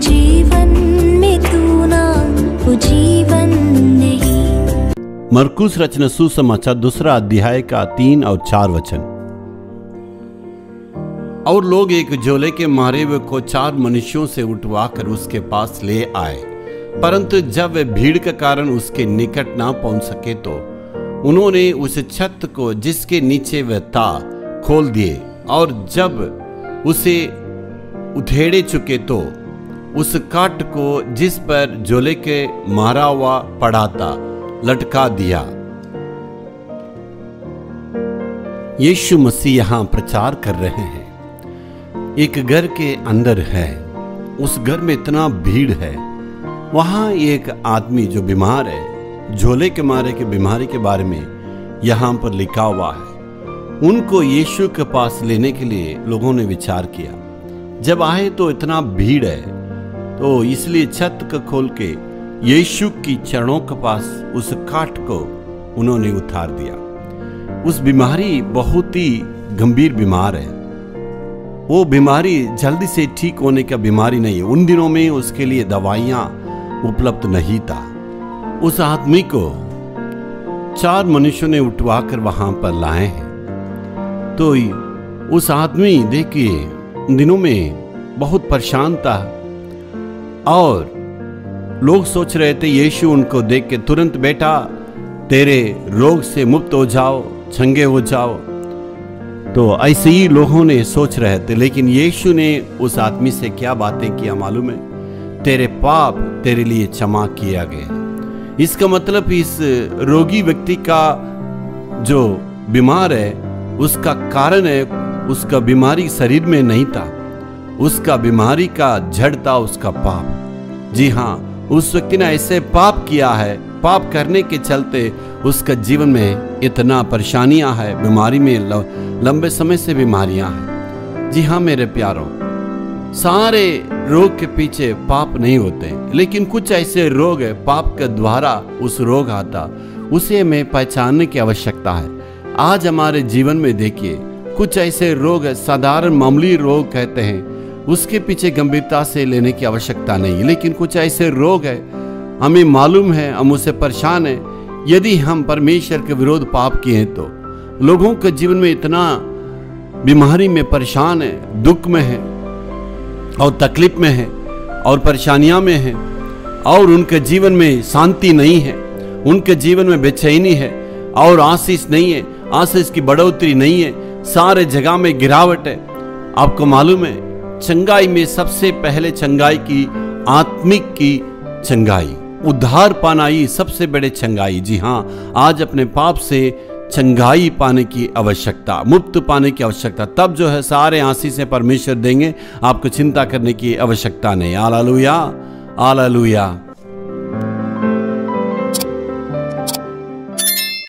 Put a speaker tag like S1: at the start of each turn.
S1: जीवन में तू ना वो जीवन नहीं।
S2: मरकुस रचना सुसमाचार 2 अध्याय का 3 और 4 वचन। और लोग एक झोले के मारे हुए को 4 मनुष्यों से उठवाकर उसके पास ले आए, परंतु जब वे भीड़ के कारण उसके निकट ना पहुंच सके तो उन्होंने उस छत को जिसके नीचे वह था खोल दिए, और जब उसे उधेड़े चुके तो उस काट को जिस पर झोले के मारा हुआ पड़ा था लटका दिया। यीशु मसीह यहां प्रचार कर रहे हैं। एक घर के अंदर है, उस घर में इतना भीड़ है, वहां एक आदमी जो बीमार है, झोले के मारे की बीमारी के बारे में यहां पर लिखा हुआ है। उनको यीशु के पास लेने के लिए लोगों ने विचार किया। जब आए तो इतना भीड़ है, तो इसलिए छत को खोल के यीशु की चरणों के पास उस काट को उन्होंने उतार दिया। उस बीमारी बहुत ही गंभीर बीमार है। वो बीमारी जल्दी से ठीक होने का बीमारी नहीं है। उन दिनों में उसके लिए दवाइयां उपलब्ध नहीं था। उस आदमी को 4 मनुष्यों ने उठवाकर वहां पर लाए हैं। तो उस आदमी देखिए दिनों में बहुत परेशान था, और लोग सोच रहे थे यीशु उनको देख के तुरंत बेटा तेरे रोग से मुक्त हो जाओ, चंगे हो जाओ। तो ऐसे ही लोगों ने सोच रहे थे, लेकिन यीशु ने उस आदमी से क्या बातें किया मालूम है? तेरे पाप तेरे लिए क्षमा किया गया। इसका मतलब इस रोगी व्यक्ति का जो बीमार है उसका कारण है, उसका बीमारी शरीर में नहीं था, उसका बीमारी का जड़ था उसका पाप। जी हाँ, उस व्यक्ति ने ऐसे पाप किया है, पाप करने के चलते उसका जीवन में इतना परेशानियां है, बीमारी में लंबे समय से बीमारियां हैं। जी हाँ मेरे प्यारों, सारे रोग के पीछे पाप नहीं होते, लेकिन कुछ ऐसे रोग है पाप के द्वारा उस रोग आता, उसे हमें पहचानने की आवश्यकता है। आज हमारे जीवन में देखिए कुछ ऐसे रोग है, साधारण मामूली रोग कहते हैं, उसके पीछे गंभीरता से लेने की आवश्यकता नहीं। लेकिन कुछ ऐसे रोग है हमें मालूम है, हम उससे परेशान है। यदि हम परमेश्वर के विरोध पाप किए हैं तो लोगों के जीवन में इतना बीमारी में परेशान है, दुख में है और तकलीफ में है और परेशानियां में है, और उनके जीवन में शांति नहीं है, उनके जीवन में बेचैनी है और आशीष नहीं है, आशीष की बढ़ोतरी नहीं है, सारे जगह में गिरावट है। आपको मालूम है चंगाई में सबसे पहले चंगाई की आत्मिक की चंगाई, उद्धार पाना ही सबसे बड़े चंगाई। जी हाँ, आज अपने पाप से चंगाई पाने की आवश्यकता, मुक्त पाने की आवश्यकता, तब जो है सारे आशीष से परमेश्वर देंगे, आपको चिंता करने की आवश्यकता नहीं। Hallelujah, hallelujah.